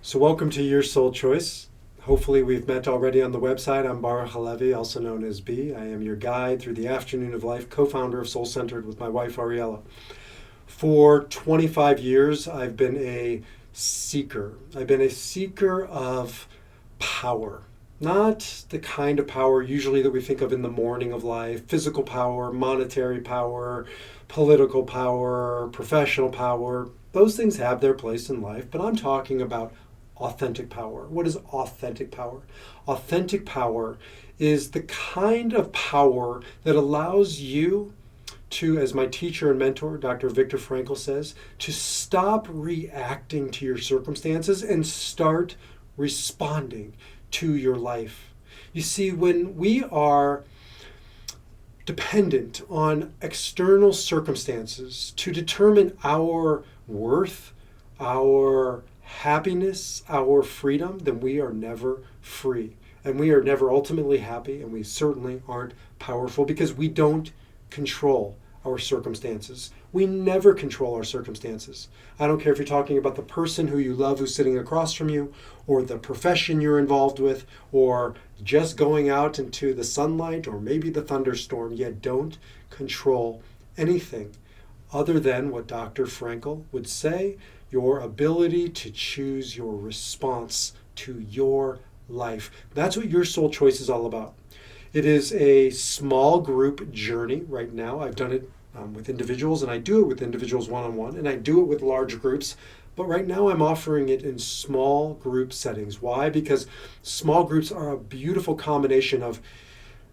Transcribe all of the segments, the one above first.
So welcome to Your Soul Choice. Hopefully we've met already on the website. I'm Baruch Halevi, also known as B. I am your guide through the afternoon of life, co-founder of Soul Centered with my wife Ariella. For 25 years, I've been a seeker. I've been a seeker of power. Not the kind of power usually that we think of in the morning of life, physical power, monetary power, political power, professional power. Those things have their place in life, but I'm talking about authentic power. What is authentic power? Authentic power is the kind of power that allows you to, as my teacher and mentor, Dr. Viktor Frankl says, to stop reacting to your circumstances and start responding to your life. You see, when we are dependent on external circumstances to determine our worth, our happiness, our freedom, then we are never free. And we are never ultimately happy, and we certainly aren't powerful because we don't control our circumstances. We never control our circumstances. I don't care if you're talking about the person who you love who's sitting across from you, or the profession you're involved with, or just going out into the sunlight, or maybe the thunderstorm. You don't control anything other than what Dr. Frankl would say, your ability to choose your response to your life. That's what Your Soul Choice is all about. It is a small group journey right now. I've done it with individuals, and I do it with individuals one-on-one, and I do it with large groups. But right now I'm offering it in small group settings. Why? Because small groups are a beautiful combination of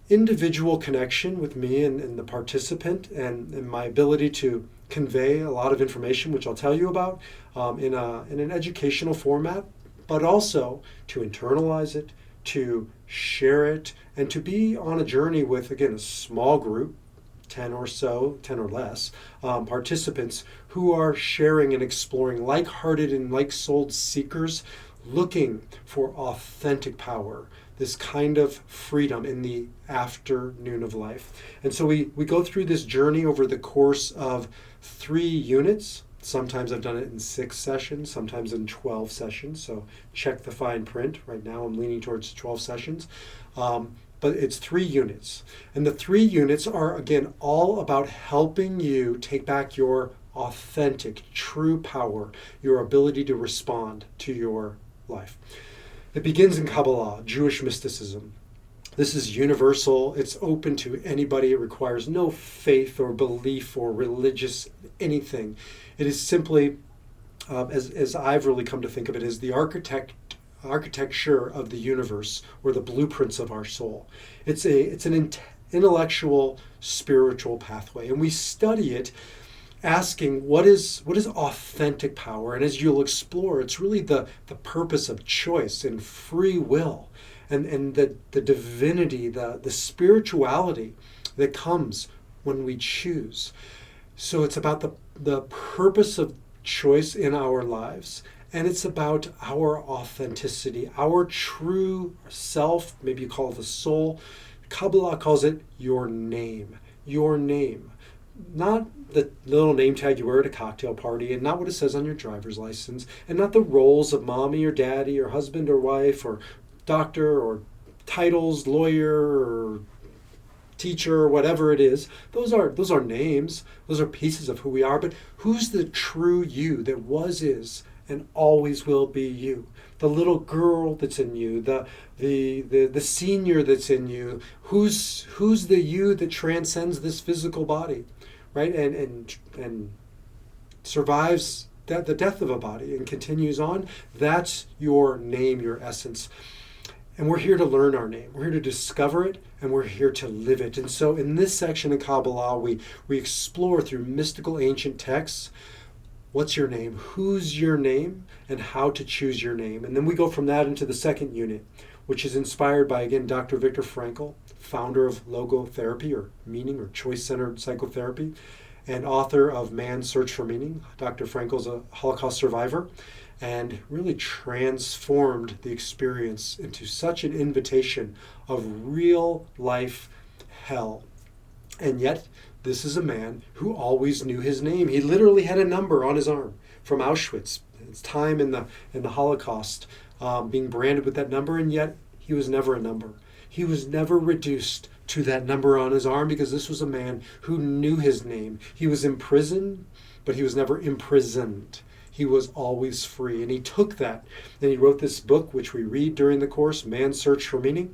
individual connection with me and the participant, and my ability to convey a lot of information, which I'll tell you about, in an educational format, but also to internalize it, to share it, and to be on a journey with, again, a small group, 10 or less participants who are sharing and exploring, like-hearted and like-souled seekers looking for authentic power, this kind of freedom in the afternoon of life. And so we go through this journey over the course of 3 units. Sometimes I've done it in 6 sessions, sometimes in 12 sessions. So check the fine print. Right now I'm leaning towards 12 sessions. But it's 3 units. And the 3 units are, again, all about helping you take back your authentic, true power, your ability to respond to your life. It begins in Kabbalah, Jewish mysticism. This is universal. It's open to anybody. It requires no faith or belief or religious anything. It is simply, as I've really come to think of it, as the architecture of the universe, or the blueprints of our soul. It's an intellectual, spiritual pathway, and we study it asking what is authentic power. And as you'll explore, it's really the purpose of choice and free will, and the divinity, the spirituality that comes when we choose. So it's about the purpose of choice in our lives, and it's about our authenticity, our true self. Maybe you call it the soul. Kabbalah calls it your name. Your name. Not the little name tag you wear at a cocktail party, and not what it says on your driver's license, and not the roles of mommy or daddy or husband or wife or doctor or titles, lawyer or teacher or whatever it is. Those are names. Those are pieces of who we are. But who's the true you that was, is, and always will be you? The little girl that's in you, the senior that's in you. Who's the you that transcends this physical body, right? And survives the death of a body and continues on. That's your name, your essence. And we're here to learn our name. We're here to discover it, and we're here to live it. And so in this section of Kabbalah, we explore through mystical ancient texts, what's your name, who's your name, and how to choose your name. And then we go from that into the second unit, which is inspired by, again, Dr. Viktor Frankl, founder of logotherapy, or meaning, or choice-centered psychotherapy, and author of Man's Search for Meaning. Dr. Frankl's a Holocaust survivor, and really transformed the experience into such an invitation of real life hell. And yet, this is a man who always knew his name. He literally had a number on his arm from Auschwitz. its time in the Holocaust, being branded with that number, and yet he was never a number. He was never reduced to that number on his arm, because this was a man who knew his name. He was imprisoned, but he was never imprisoned. He was always free. And he took that, and he wrote this book, which we read during the course, Man's Search for Meaning.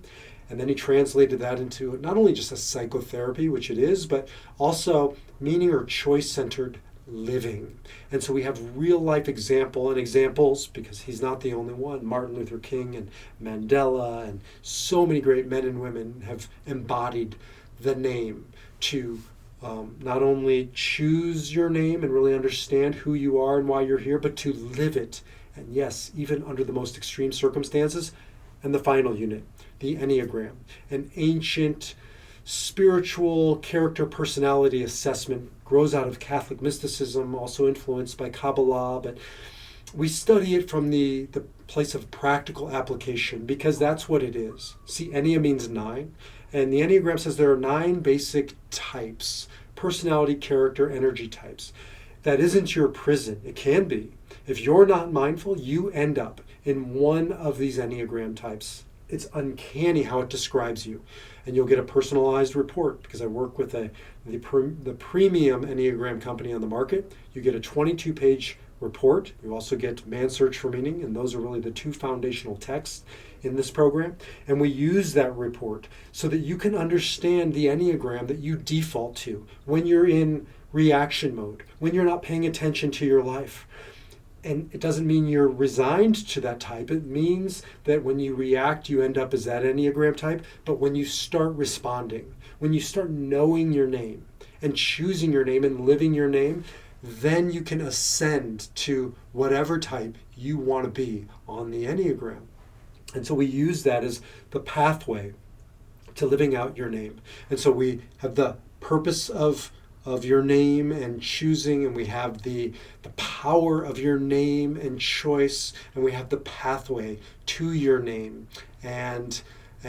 And then he translated that into not only just a psychotherapy, which it is, but also meaning or choice-centered living. And so we have real life examples, because he's not the only one. Martin Luther King and Mandela and so many great men and women have embodied the name to not only choose your name and really understand who you are and why you're here, but to live it. And yes, even under the most extreme circumstances. And the final unit, the Enneagram, an ancient spiritual character personality assessment, grows out of Catholic mysticism, also influenced by Kabbalah, but we study it from the place of practical application, because that's what it is. See, Ennea means 9, and the Enneagram says there are 9 basic types, personality, character, energy types. That isn't your prison. It can be. If you're not mindful, you end up in one of these Enneagram types. It's uncanny how it describes you. And you'll get a personalized report, because I work with the premium Enneagram company on the market. You get a 22-page report. You also get Man's Search for Meaning, and those are really the 2 foundational texts in this program. And we use that report so that you can understand the Enneagram that you default to when you're in reaction mode, when you're not paying attention to your life. And it doesn't mean you're resigned to that type. It means that when you react, you end up as that Enneagram type. But when you start responding, when you start knowing your name and choosing your name and living your name, then you can ascend to whatever type you want to be on the Enneagram. And so we use that as the pathway to living out your name. And so we have the purpose of your name and choosing, and we have the power of your name and choice, and we have the pathway to your name and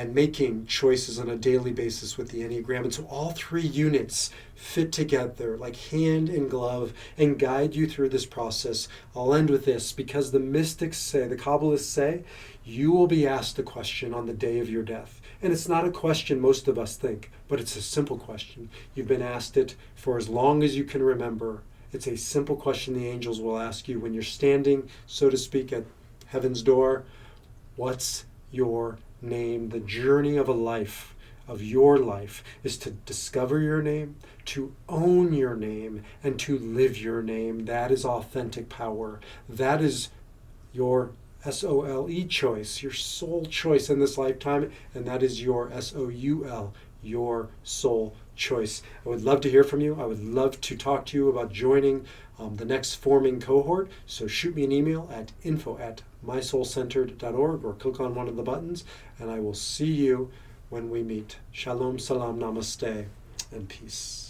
making choices on a daily basis with the Enneagram. And so all 3 units fit together like hand in glove and guide you through this process. I'll end with this, because the mystics say, the Kabbalists say, you will be asked a question on the day of your death. And it's not a question most of us think, but it's a simple question. You've been asked it for as long as you can remember. It's a simple question the angels will ask you when you're standing, so to speak, at heaven's door. What's your name? The journey of a life, of your life, is to discover your name, to own your name, and to live your name. That is authentic power. That is your SOLE choice, your soul choice in this lifetime, and that is your SOUL, your soul choice. I would love to hear from you. I would love to talk to you about joining the next forming cohort. So shoot me an email at info@mysoulcentered.org, or click on one of the buttons, and I will see you when we meet. Shalom, salam, namaste, and peace.